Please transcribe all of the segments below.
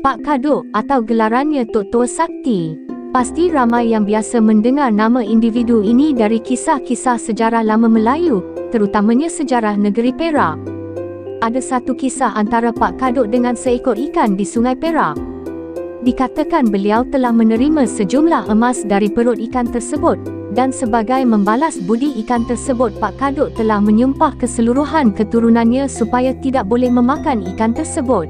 Pak Kadok atau gelarannya Tok Tua Sakti. Pasti ramai yang biasa mendengar nama individu ini dari kisah-kisah sejarah lama Melayu, terutamanya sejarah negeri Perak. Ada satu kisah antara Pak Kadok dengan seekor ikan di Sungai Perak. Dikatakan beliau telah menerima sejumlah emas dari perut ikan tersebut, dan sebagai membalas budi ikan tersebut, Pak Kadok telah menyumpah keseluruhan keturunannya supaya tidak boleh memakan ikan tersebut.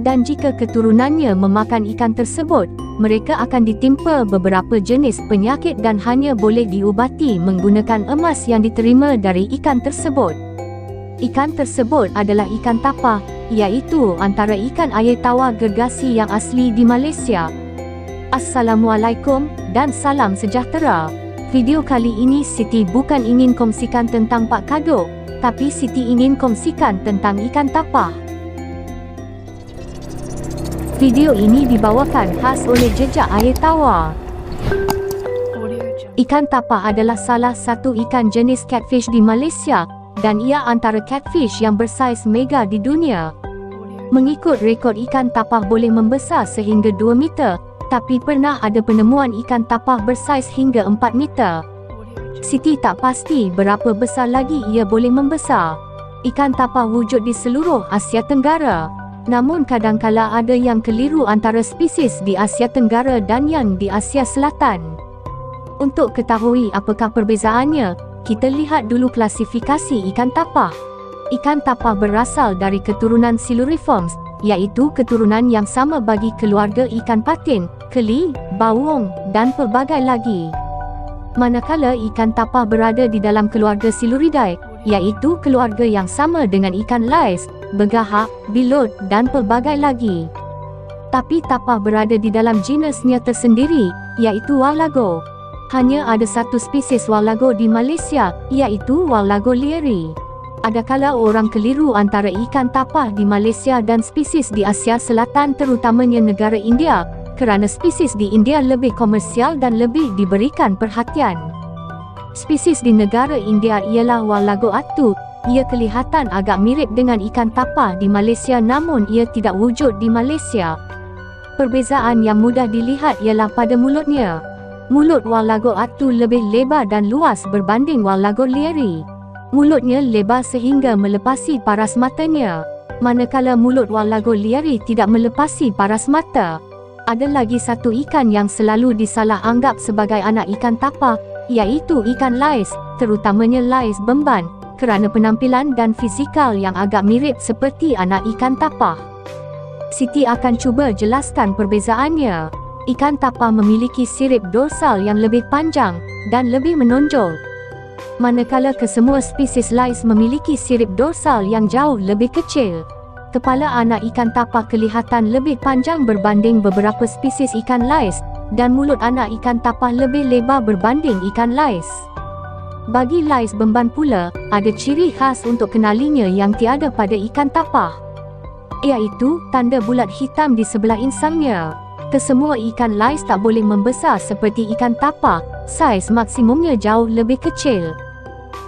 Dan jika keturunannya memakan ikan tersebut, mereka akan ditimpa beberapa jenis penyakit dan hanya boleh diubati menggunakan emas yang diterima dari ikan tersebut. Ikan tersebut adalah ikan tapah, iaitu antara ikan air tawar gergasi yang asli di Malaysia. Assalamualaikum dan salam sejahtera. Video kali ini Siti bukan ingin kongsikan tentang Pak Kadok, tapi Siti ingin kongsikan tentang ikan tapah. Video ini dibawakan khas oleh Jejak Air Tawar. Ikan tapah adalah salah satu ikan jenis catfish di Malaysia, dan ia antara catfish yang bersaiz mega di dunia. Mengikut rekod, ikan tapah boleh membesar sehingga 2 meter, tapi pernah ada penemuan ikan tapah bersaiz hingga 4 meter. Siti tak pasti berapa besar lagi ia boleh membesar. Ikan tapah wujud di seluruh Asia Tenggara. Namun kadangkala ada yang keliru antara spesies di Asia Tenggara dan yang di Asia Selatan. Untuk ketahui apakah perbezaannya, kita lihat dulu klasifikasi ikan tapah. Ikan tapah berasal dari keturunan Siluriformes, iaitu keturunan yang sama bagi keluarga ikan patin, keli, bawang dan pelbagai lagi. Manakala ikan tapah berada di dalam keluarga Siluridae, iaitu keluarga yang sama dengan ikan lais, begahak, bilut dan pelbagai lagi. Tapi tapah berada di dalam genusnya tersendiri, iaitu wallago. Hanya ada satu spesies wallago di Malaysia, iaitu wallago lieri. Adakala orang keliru antara ikan tapah di Malaysia dan spesies di Asia Selatan, terutamanya negara India, kerana spesies di India lebih komersial dan lebih diberikan perhatian. Spesies di negara India ialah wallago atu. Ia kelihatan agak mirip dengan ikan tapah di Malaysia, namun ia tidak wujud di Malaysia. Perbezaan yang mudah dilihat ialah pada mulutnya. Mulut wallago atu lebih lebar dan luas berbanding wallago lieri. Mulutnya lebar sehingga melepasi paras matanya, manakala mulut wallago lieri tidak melepasi paras mata. Ada lagi satu ikan yang selalu disalah anggap sebagai anak ikan tapah, iaitu ikan lais, terutamanya lais Bemban, kerana penampilan dan fizikal yang agak mirip seperti anak ikan tapah. Siti akan cuba jelaskan perbezaannya. Ikan tapah memiliki sirip dorsal yang lebih panjang dan lebih menonjol, manakala kesemua spesies lais memiliki sirip dorsal yang jauh lebih kecil. Kepala anak ikan tapah kelihatan lebih panjang berbanding beberapa spesies ikan lais, dan mulut anak ikan tapah lebih lebar berbanding ikan lais. Bagi lais Bemban pula, ada ciri khas untuk kenalinya yang tiada pada ikan tapah, iaitu tanda bulat hitam di sebelah insangnya. Kesemua ikan lais tak boleh membesar seperti ikan tapah, saiz maksimumnya jauh lebih kecil.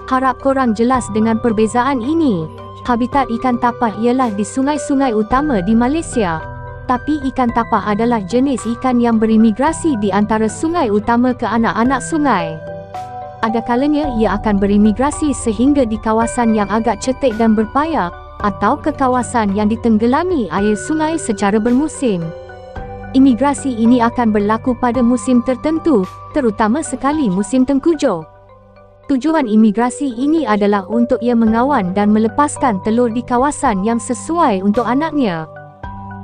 Harap korang jelas dengan perbezaan ini. Habitat ikan tapah ialah di sungai-sungai utama di Malaysia. Tapi ikan tapah adalah jenis ikan yang berimigrasi di antara sungai utama ke anak-anak sungai. Ada kalanya ia akan berimigrasi sehingga di kawasan yang agak cetek dan berpayah, atau ke kawasan yang ditenggelami air sungai secara bermusim. Imigrasi ini akan berlaku pada musim tertentu, terutama sekali musim tengkujuh. Tujuan imigrasi ini adalah untuk ia mengawan dan melepaskan telur di kawasan yang sesuai untuk anaknya.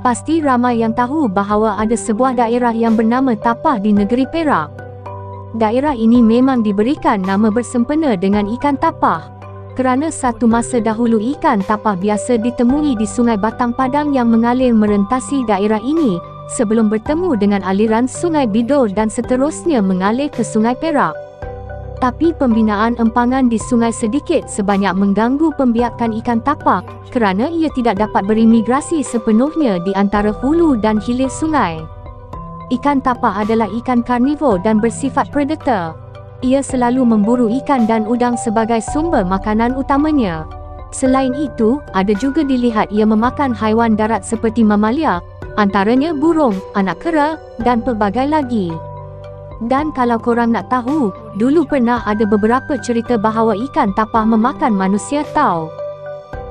Pasti ramai yang tahu bahawa ada sebuah daerah yang bernama Tapah di negeri Perak. Daerah ini memang diberikan nama bersempena dengan ikan tapah, kerana satu masa dahulu ikan tapah biasa ditemui di Sungai Batang Padang yang mengalir merentasi daerah ini, sebelum bertemu dengan aliran Sungai Bidor dan seterusnya mengalir ke Sungai Perak. Tapi pembinaan empangan di sungai sedikit sebanyak mengganggu pembiakan ikan tapah, kerana ia tidak dapat berimigrasi sepenuhnya di antara hulu dan hilir sungai. Ikan tapah adalah ikan karnivor dan bersifat predator. Ia selalu memburu ikan dan udang sebagai sumber makanan utamanya. Selain itu, ada juga dilihat ia memakan haiwan darat seperti mamalia, antaranya burung, anak kera, dan pelbagai lagi. Dan kalau korang nak tahu, dulu pernah ada beberapa cerita bahawa ikan tapah memakan manusia tau.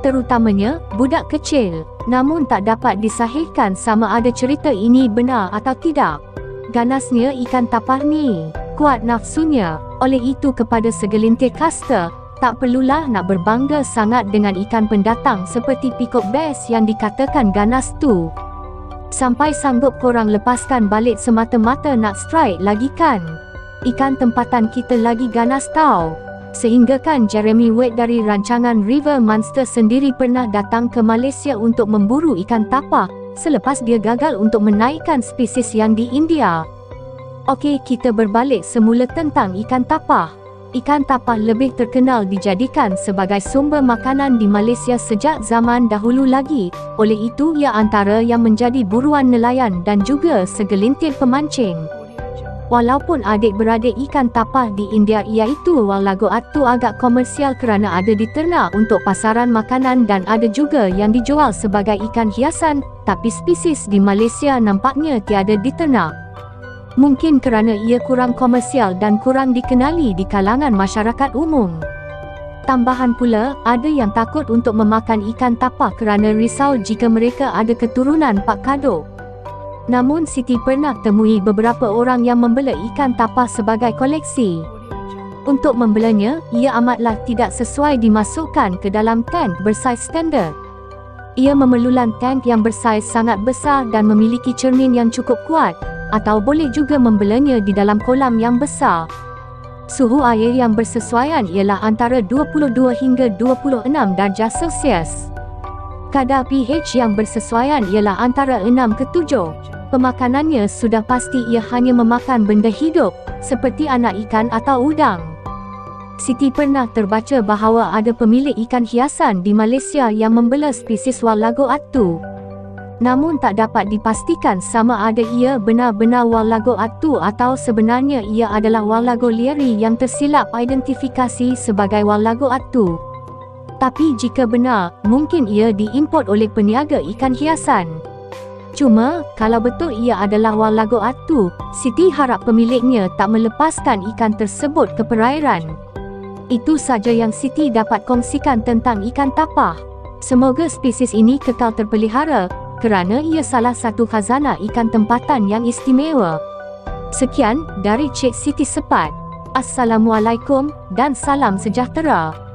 Terutamanya, budak kecil. Namun tak dapat disahihkan sama ada cerita ini benar atau tidak. Ganasnya ikan tapah ni, kuat nafsunya. Oleh itu kepada segelintir kasta, tak perlulah nak berbangga sangat dengan ikan pendatang seperti peacock bass yang dikatakan ganas tu. Sampai sanggup korang lepaskan balik semata-mata nak strike lagi kan? Ikan tempatan kita lagi ganas tau. Sehingga kan Jeremy Wade dari rancangan River Monster sendiri pernah datang ke Malaysia untuk memburu ikan tapah selepas dia gagal untuk menaikkan spesies yang di India. Okey, kita berbalik semula tentang ikan tapah. Ikan tapah lebih terkenal dijadikan sebagai sumber makanan di Malaysia sejak zaman dahulu lagi. Oleh itu, ia antara yang menjadi buruan nelayan dan juga segelintir pemancing. Walaupun adik-beradik ikan tapah di India iaitu Wallagoat tu agak komersial kerana ada diternak untuk pasaran makanan dan ada juga yang dijual sebagai ikan hiasan, tapi spesies di Malaysia nampaknya tiada diternak. Mungkin kerana ia kurang komersial dan kurang dikenali di kalangan masyarakat umum. Tambahan pula, ada yang takut untuk memakan ikan tapah kerana risau jika mereka ada keturunan Pak Kadok. Namun Siti pernah temui beberapa orang yang membela ikan tapah sebagai koleksi. Untuk membelanya, ia amatlah tidak sesuai dimasukkan ke dalam tank bersaiz standard. Ia memerlukan tank yang bersaiz sangat besar dan memiliki cermin yang cukup kuat, atau boleh juga membelanya di dalam kolam yang besar. Suhu air yang bersesuaian ialah antara 22 hingga 26 darjah Celsius. Kadar pH yang bersesuaian ialah antara 6 ke 7. Pemakanannya sudah pasti ia hanya memakan benda hidup, seperti anak ikan atau udang. Siti pernah terbaca bahawa ada pemilik ikan hiasan di Malaysia yang membela spesies Wallagoat tu. Namun tak dapat dipastikan sama ada ia benar-benar Wallagoat tu atau sebenarnya ia adalah Wallago lieri yang tersilap identifikasi sebagai Wallagoat tu. Tapi jika benar, mungkin ia diimport oleh peniaga ikan hiasan. Cuma, kalau betul ia adalah Wallagoat tu, Siti harap pemiliknya tak melepaskan ikan tersebut ke perairan. Itu saja yang Siti dapat kongsikan tentang ikan tapah. Semoga spesies ini kekal terpelihara, kerana ia salah satu khazanah ikan tempatan yang istimewa. Sekian dari Cik Siti Sepat. Assalamualaikum dan salam sejahtera.